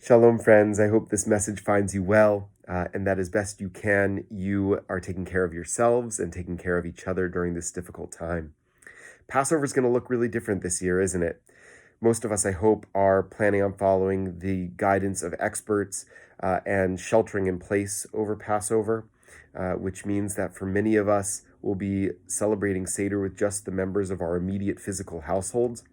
Shalom, friends. I hope this message finds you well, and that as best you can, you are taking care of yourselves and taking care of each other during this difficult time. Passover is going to look really different this year, isn't it? Most of us, I hope, are planning on following the guidance of experts and sheltering in place over Passover, which means that for many of us, we'll be celebrating Seder with just the members of our immediate physical households.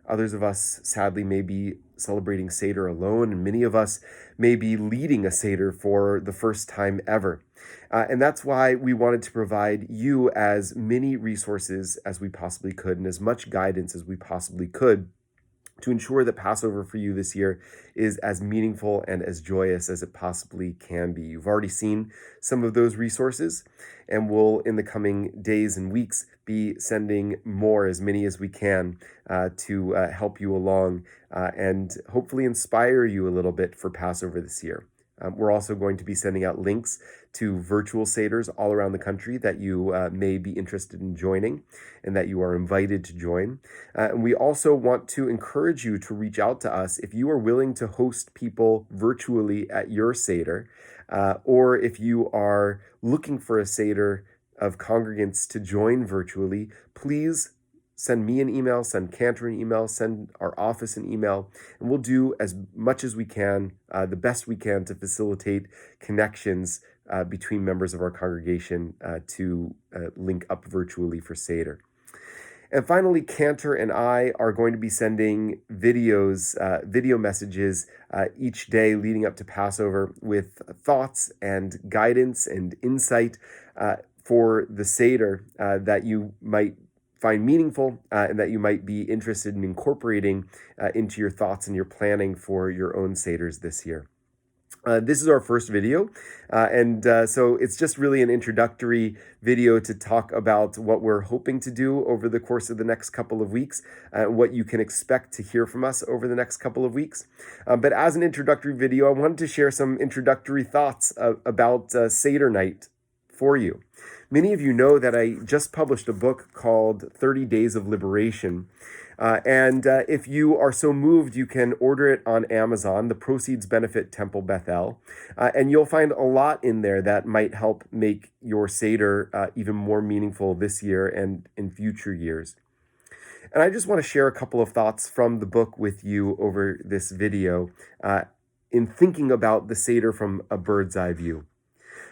Others of us, sadly, may be celebrating Seder alone, and many of us may be leading a Seder for the first time ever. And that's why we wanted to provide you as many resources as we possibly could and as much guidance as we possibly could to ensure that Passover for you this year is as meaningful and as joyous as it possibly can be. You've already seen some of those resources, and we'll, in the coming days and weeks, be sending more, as many as we can, to help you along and hopefully inspire you a little bit for Passover this year. We're also going to be sending out links to virtual seders all around the country that you may be interested in joining and that you are invited to join. And we also want to encourage you to reach out to us if you are willing to host people virtually at your seder, or if you are looking for a seder of congregants to join virtually. Please send me an email, send Cantor an email, send our office an email, and we'll do as much as we can, the best we can, to facilitate connections between members of our congregation to link up virtually for Seder. And finally, Cantor and I are going to be sending video messages each day leading up to Passover with thoughts and guidance and insight for the Seder that you might find meaningful and that you might be interested in incorporating into your thoughts and your planning for your own seders this year. This is our first video, so it's just really an introductory video to talk about what we're hoping to do over the course of the next couple of weeks, what you can expect to hear from us over the next couple of weeks. But as an introductory video, I wanted to share some introductory thoughts about Seder night for you. Many of you know that I just published a book called 30 Days of Liberation. And if you are so moved, you can order it on Amazon. The proceeds benefit Temple Bethel. And you'll find a lot in there that might help make your Seder even more meaningful this year and in future years. And I just want to share a couple of thoughts from the book with you over this video in thinking about the Seder from a bird's eye view.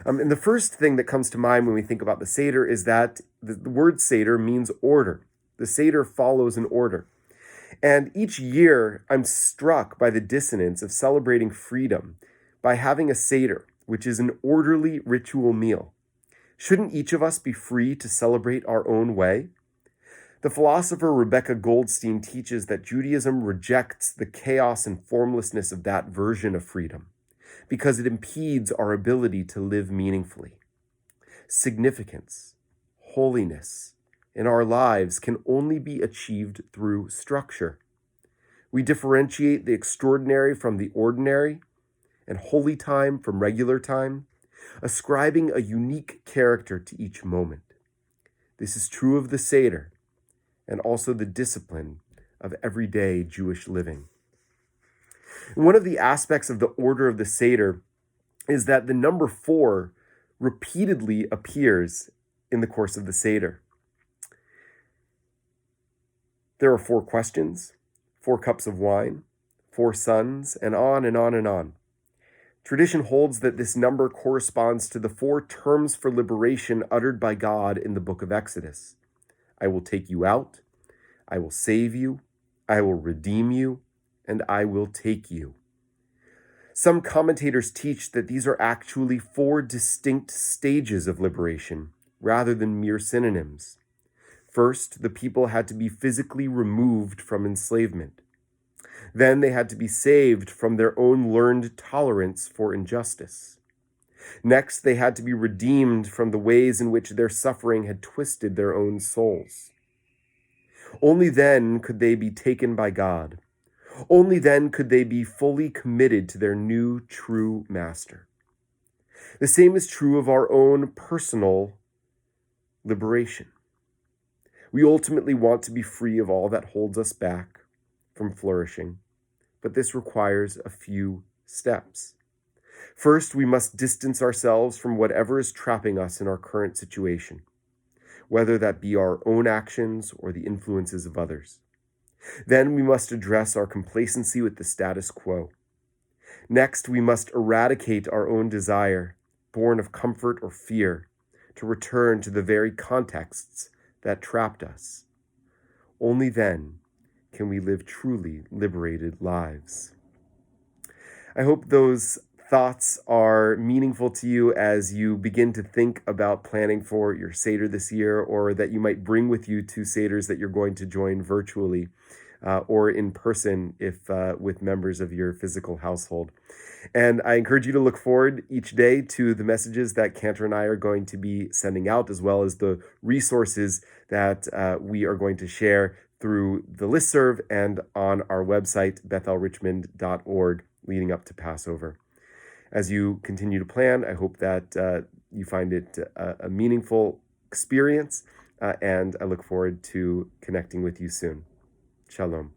And the first thing that comes to mind when we think about the Seder is that the word Seder means order. The Seder follows an order. And each year, I'm struck by the dissonance of celebrating freedom by having a Seder, which is an orderly ritual meal. Shouldn't each of us be free to celebrate our own way? The philosopher Rebecca Goldstein teaches that Judaism rejects the chaos and formlessness of that version of freedom, because it impedes our ability to live meaningfully. Significance, holiness in our lives can only be achieved through structure. We differentiate the extraordinary from the ordinary and holy time from regular time, ascribing a unique character to each moment. This is true of the Seder and also the discipline of everyday Jewish living. One of the aspects of the order of the Seder is that the number 4 repeatedly appears in the course of the Seder. There are 4 questions, 4 cups of wine, 4 sons, and on and on and on. Tradition holds that this number corresponds to the 4 terms for liberation uttered by God in the book of Exodus. I will take you out, I will save you, I will redeem you, and I will take you. Some commentators teach that these are actually 4 distinct stages of liberation, rather than mere synonyms. First, the people had to be physically removed from enslavement. Then they had to be saved from their own learned tolerance for injustice. Next, they had to be redeemed from the ways in which their suffering had twisted their own souls. Only then could they be taken by God. Only then could they be fully committed to their new true master. The same is true of our own personal liberation. We ultimately want to be free of all that holds us back from flourishing, but this requires a few steps. First, we must distance ourselves from whatever is trapping us in our current situation, whether that be our own actions or the influences of others. Then we must address our complacency with the status quo. Next, we must eradicate our own desire, born of comfort or fear, to return to the very contexts that trapped us. Only then can we live truly liberated lives. I hope those thoughts are meaningful to you as you begin to think about planning for your seder this year, or that you might bring with you to seders that you're going to join virtually or in person if with members of your physical household. And I encourage you to look forward each day to the messages that Cantor and I are going to be sending out, as well as the resources that we are going to share through the listserv and on our website, bethelrichmond.org, leading up to Passover. As you continue to plan, I hope that you find it a meaningful experience, and I look forward to connecting with you soon. Shalom.